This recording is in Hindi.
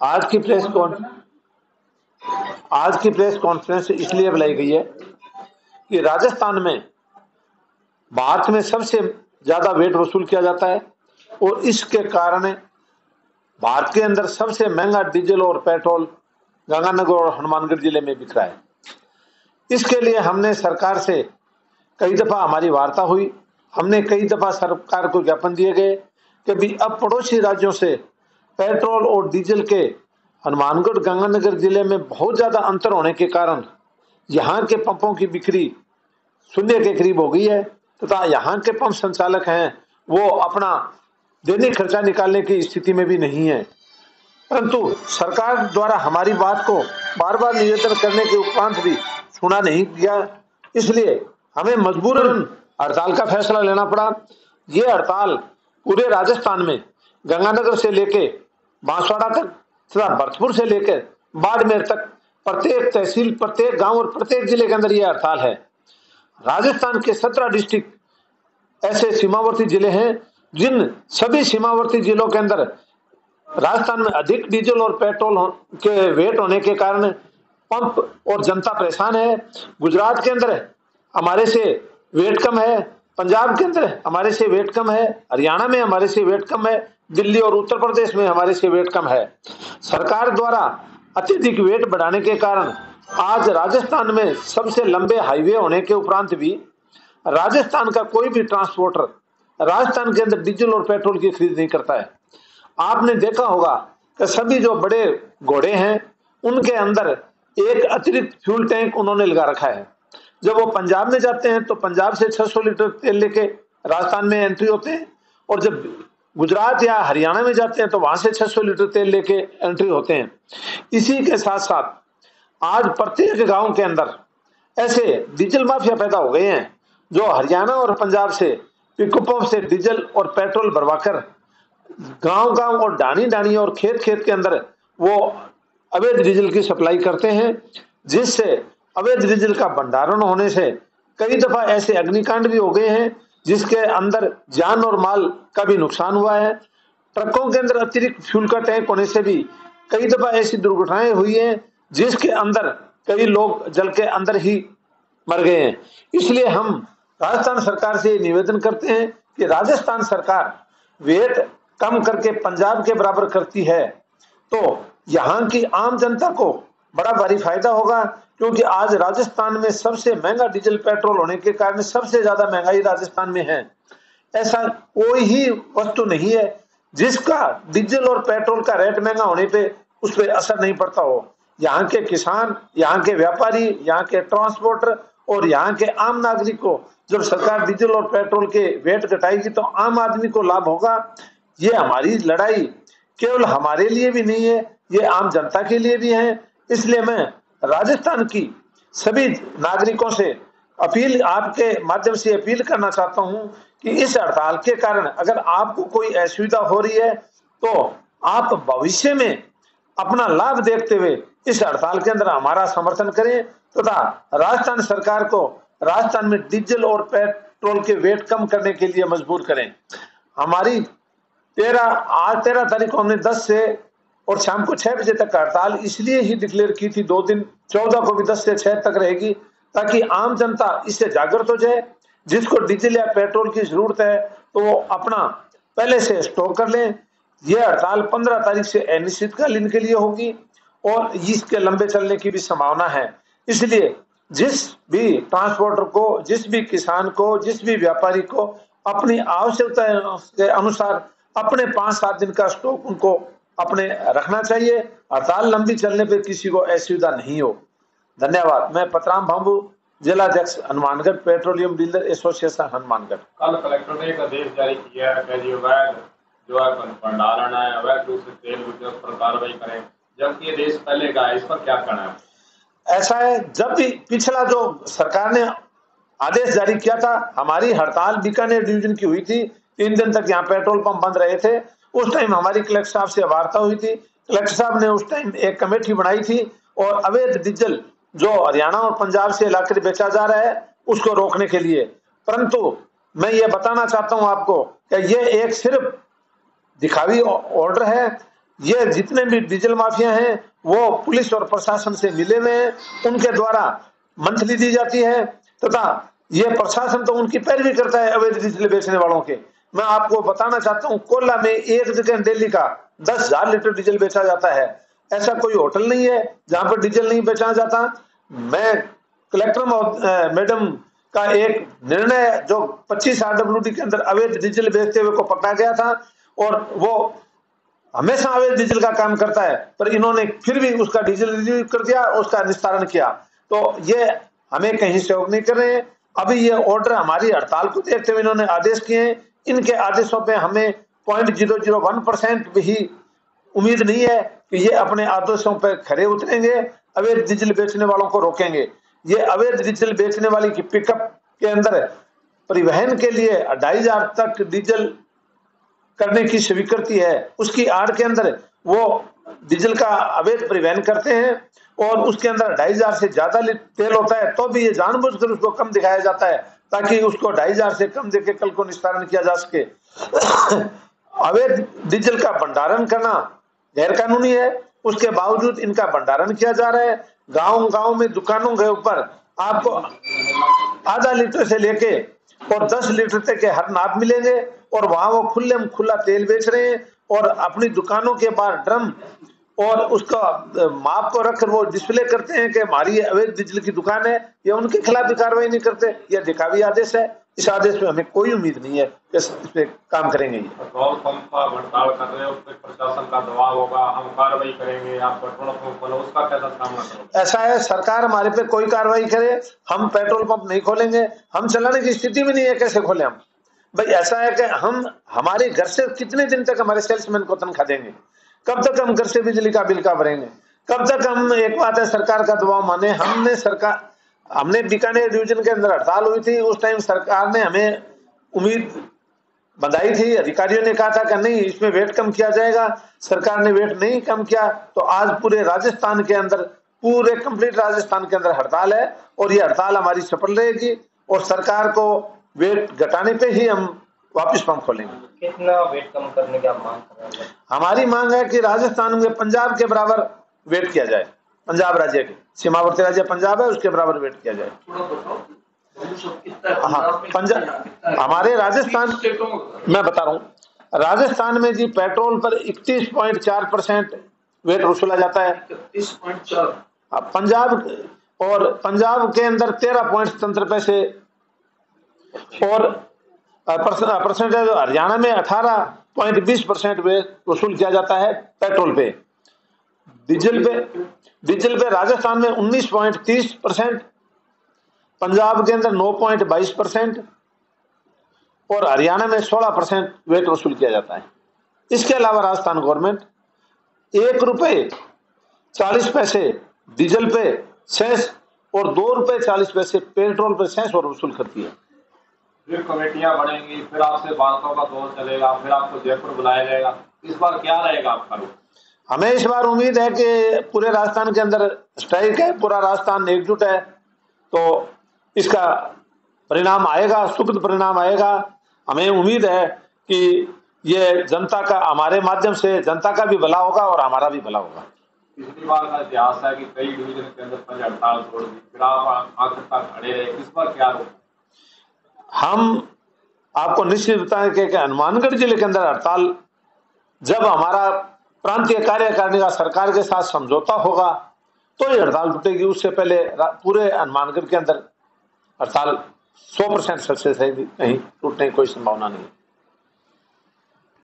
आज की प्रेस कॉन आज की प्रेस कॉन्फ्रेंस इसलिए बुलाई गई है कि राजस्थान में भारत में सबसे ज्यादा वेट वसूल किया जाता है और इसके कारण भारत के अंदर सबसे महंगा डीजल और पेट्रोल गंगानगर और हनुमानगढ़ जिले में बिक रहा है। इसके लिए हमने सरकार से कई दफा हमारी वार्ता हुई, हमने कई दफा सरकार को ज्ञापन दिए गए कि भी अब पड़ोसी राज्यों से पेट्रोल और डीजल के हनुमानगढ़ गंगानगर जिले में बहुत ज्यादा अंतर होने के कारण यहाँ के पंपों की बिक्री शून्य के करीब हो गई है तथा यहाँ के पंप संचालक हैं वो अपना दैनिक खर्चा निकालने की स्थिति में भी नहीं है। परंतु सरकार द्वारा हमारी बात को बार बार निवेदन करने के उपरांत भी सुना नहीं गया, इसलिए हमें मजबूरन हड़ताल का फैसला लेना पड़ा। ये हड़ताल पूरे राजस्थान में गंगानगर से लेके बांसवाड़ा तक तथा भरतपुर से लेकर बाड़मेर तक प्रत्येक तहसील, प्रत्येक गांव और प्रत्येक जिले के अंदर यह हड़ताल है। राजस्थान के 17 डिस्ट्रिक्ट ऐसे सीमावर्ती जिले हैं जिन सभी सीमावर्ती जिलों के अंदर राजस्थान में अधिक डीजल और पेट्रोल के वेट होने के कारण पंप और जनता परेशान है। गुजरात के अंदर हमारे से वेट कम है, पंजाब के अंदर हमारे से वेट कम है, हरियाणा में हमारे से वेट कम है, दिल्ली और उत्तर प्रदेश में हमारे से वेट कम है। सरकार द्वारा अत्यधिक वेट बढ़ाने के कारण आज राजस्थान में सबसे लंबे हाईवे होने के उपरांत भी राजस्थान का कोई भी ट्रांसपोर्टर राजस्थान के अंदर डीजल और पेट्रोल की खरीद नहीं करता है। आपने देखा होगा कि सभी जो बड़े घोड़े हैं उनके अंदर एक अतिरिक्त फ्यूल टैंक उन्होंने लगा रखा है। जब वो पंजाब में जाते हैं तो पंजाब से 600 लीटर तेल लेके राजस्थान में एंट्री होते हैं और जब गुजरात या हरियाणा में जाते हैं तो वहां से 600 लीटर तेल लेके एंट्री होते हैं। इसी के साथ साथ आज प्रत्येक गांव के अंदर ऐसे डीजल माफिया पैदा हो गए हैं जो हरियाणा और पंजाब से पिकअपों से डीजल और पेट्रोल भरवाकर गांव गांव और डानी डानी और खेत खेत के अंदर वो अवैध डीजल की सप्लाई करते हैं, जिससे अवैध डीजल का भंडारण होने से कई दफा ऐसे अग्निकांड भी हो गए हैं जिसके अंदर जान और माल का भी नुकसान हुआ है। ट्रकों के अंदर अतिरिक्त फ्यूल का टैंक होने से भी कई दफा ऐसी दुर्घटनाएं हुई हैं जिसके अंदर कई लोग जल के अंदर ही मर गए हैं। इसलिए हम राजस्थान सरकार से निवेदन करते हैं कि राजस्थान सरकार वेट कम करके पंजाब के बराबर करती है तो यहाँ की आम जनता को बड़ा भारी फायदा होगा, क्योंकि आज राजस्थान में सबसे महंगा डीजल पेट्रोल होने के कारण सबसे ज्यादा महंगाई राजस्थान में है। ऐसा कोई ही वस्तु नहीं है जिसका डीजल और पेट्रोल का रेट महंगा होने पे उस पर असर नहीं पड़ता हो। यहाँ के किसान, यहाँ के व्यापारी, यहाँ के ट्रांसपोर्टर और यहाँ के आम नागरिक को जब सरकार डीजल और पेट्रोल के वेट घटाएगी तो आम आदमी को लाभ होगा। ये हमारी लड़ाई केवल हमारे लिए भी नहीं है, ये आम जनता के लिए भी है। इसलिए मैं राजस्थान की सभी नागरिकों से अपील, आपके माध्यम से अपील करना चाहता हूं कि इस हड़ताल के कारण अगर आपको कोई असुविधा हो रही है तो आप भविष्य में अपना लाभ देखते हुए इस हड़ताल के अंदर हमारा समर्थन करें तथा राजस्थान सरकार को राजस्थान में डीजल और पेट्रोल के वेट कम करने के लिए मजबूर करें। हमारी 13 तारीख को हमने 10 से और शाम को 6 बजे तक हड़ताल इसलिए ही डिक्लेयर की थी, 2 दिन 14 को भी 10 से 6 तक रहेगी ताकि आम जनता इससे जागृत हो जाए। जिसको डीजल या पेट्रोल की जरूरत है तो वो अपना पहले से स्टॉक कर लें। यह हड़ताल 15 तारीख से अनिश्चितकालीन के लिए होगी और इसके लंबे चलने की भी संभावना है। इसलिए जिस भी ट्रांसपोर्टर को, जिस भी किसान को, जिस भी व्यापारी को अपनी आवश्यकता के अनुसार अपने 5-7 दिन का स्टॉक उनको अपने रखना चाहिए। हड़ताल लंबी चलने पर किसी को असुविधा नहीं हो। धन्यवाद। मैं पतराम भांबू, जिला अध्यक्ष Hanumangarh petroleum dealer association Hanumangarh. कल कलेक्टर ने एक आदेश जारी किया है कि जो है भंडारण है अवैध रूप से तेल उद्योग पर कार्रवाई करें, जबकि ये देश पहले का है, इस पर क्या कहना है? ऐसा है, जब भी पिछला जो सरकार ने आदेश जारी किया था, हमारी हड़ताल बीकानेर डिवीजन की हुई थी, 3 दिन तक यहाँ पेट्रोल पंप बंद रहे थे। उस टाइम हमारी कलेक्टर साहब से वार्ता हुई थी। कलेक्टर साहब ने उस टाइम एक कमेटी बनाई थी और अवैध डीजल जो हरियाणा और पंजाब से लाकर बेचा जा रहा है उसको रोकने के लिए। परंतु मैं ये बताना चाहता हूं आपको कि ये एक सिर्फ दिखावी ऑर्डर है। ये जितने भी डीजल माफिया हैं वो पुलिस और प्रशासन से मिले हुए हैं, उनके द्वारा मंथली दी जाती है तथा ये प्रशासन तो उनकी पैरवी करता है अवैध डीजल बेचने वालों के। मैं आपको बताना चाहता हूँ, कोला में एक जगह डेली का 10,000 लीटर डीजल बेचा जाता है। ऐसा कोई होटल नहीं है जहां पर डीजल नहीं बेचा जाता। मैं कलेक्टर मैडम का एक निर्णय जो 25 RWD के अंदर अवैध डीजल बेचते हुए को पकड़ा गया था, और वो हमेशा अवैध डीजल का काम करता है, पर इन्होंने फिर भी उसका डीजल रिलीव कर दिया, उसका निस्तारण किया। तो ये हमें कहीं सहयोग नहीं कर रहे हैं। अभी ये ऑर्डर हमारी हड़ताल को देखते हुए इन्होंने आदेश किए हैं। इनके आदेशों पे हमें 0.001% भी उम्मीद नहीं है कि ये अपने आदेशों पर खरे उतरेंगे, अवैध डीजल बेचने वालों को रोकेंगे। ये अवैध डीजल बेचने वाली की पिकअप के अंदर परिवहन के लिए 2,500 तक डीजल करने की स्वीकृति है, उसकी आड़ के अंदर वो डीजल का अवैध परिवहन करते हैं और उसके अंदर 2,500 से ज्यादा तेल होता है, तो भी ये जानबूझकर उसको कम दिखाया जाता है ताकि उसको 2,500 से कम देके कल को निस्तारण किया जा सके। अवैध डीजल का भंडारण करना गैर कानूनी है, उसके बावजूद इनका भंडारण किया जा रहा है। गांव-गांव में दुकानों के ऊपर आपको आधा लीटर से लेके और 10 लीटर तक के हर नाप मिलेंगे, और वहां वो खुला तेल बेच रहे हैं और अपनी दुकानों के बाहर ड्रम और उसका माप को रखकर वो डिस्प्ले करते हैं कि हमारी अवैध डीजल की दुकान है। ये उनके खिलाफ भी कार्रवाई नहीं करते। यह दिखावी आदेश है, इस आदेश में हमें कोई उम्मीद नहीं है कि इस पे काम करेंगे। पेट्रोल पंप का हड़ताल कर रहे हो, उस पर प्रशासन का दबाव होगा, हम कार्रवाई करेंगे, आप पेट्रोल पंप खोलो, उसका कैसा सामना करोगे? ऐसा है, सरकार हमारे पे कोई कार्रवाई करे, हम पेट्रोल पंप नहीं खोलेंगे। हम चलाने की स्थिति में नहीं है, कैसे खोले हम? भाई ऐसा है कि हम हमारे घर से कितने दिन तक हमारे सेल्समैन को तनख्वाह देंगे? कब तक हम घर से बिजली का बिल का भरेंगे? कब तक हम, एक बात है सरकार का दबाव माने। हमने बीकानेर डिवीजन के अंदर हड़ताल हुई थी, उस टाइम सरकार ने हमें उम्मीद बंधाई थी, अधिकारियों ने कहा था कि नहीं इसमें वेट कम किया जाएगा। सरकार ने वेट नहीं कम किया, तो आज पूरे राजस्थान के अंदर, पूरे कंप्लीट राजस्थान के अंदर हड़ताल है, और ये हड़ताल हमारी सफल रहेगी और सरकार को वेट घटाने पे ही हम वापस पंप खोलेंगे। कितना वेट कम करने की आप मांग कर रहे हैं? हमारी मांग है कि राजस्थान में पंजाब के बराबर वेट किया जाए। पंजाब राज्य के सीमावर्ती राज्य पंजाब है, उसके बराबर वेट किया जाए। हाँ, पंजाब हमारे राजस्थान, मैं बता रहा हूँ, राजस्थान में जी पेट्रोल पर 31.4% वेट वसूला जाता है। 31.4। पंजाब के अंदर 13.17 पैसे, और परसेंटेज हरियाणा में 18.20% वसूल किया जाता है पेट्रोल पे। डीजल पे राजस्थान में 19.30%, पंजाब के अंदर 9.22% और हरियाणा में 16% वेट वसूल किया जाता है। इसके अलावा राजस्थान गवर्नमेंट ₹1.40 डीजल पे सेस और ₹2.40 पेट्रोल पे सेस और वसूल करती है। फिर कमेटियां बढ़ेंगी, फिर आपसे बातों का दौर चलेगा, फिर आपको जयपुर बुलाया जाएगा। इस बार क्या रहेगा आपका रुख? हमें इस बार उम्मीद है कि पूरे राजस्थान के अंदर स्ट्राइक है, पूरा राजस्थान एकजुट है, तो इसका परिणाम आएगा, सुखद परिणाम आएगा। हमें उम्मीद है कि ये जनता का, हमारे माध्यम से जनता का भी भला होगा और हमारा भी भला होगा। पिछली बार का इतिहास है कि कई डिवीजन के अंदर पहले हड़ताल छोड़ दी, फिर आप आखिर तक खड़े रहे। इस बार क्या रुख? हम आपको निश्चित बताएं कि हनुमानगढ़ जिले के अंदर हड़ताल, जब हमारा प्रांतीय कार्यकारिणी का सरकार के साथ समझौता होगा तो ये हड़ताल टूटेगी। उससे पहले पूरे हनुमानगढ़ के अंदर हड़ताल 100% सक्सेस है, कहीं टूटने की कोई संभावना नहीं।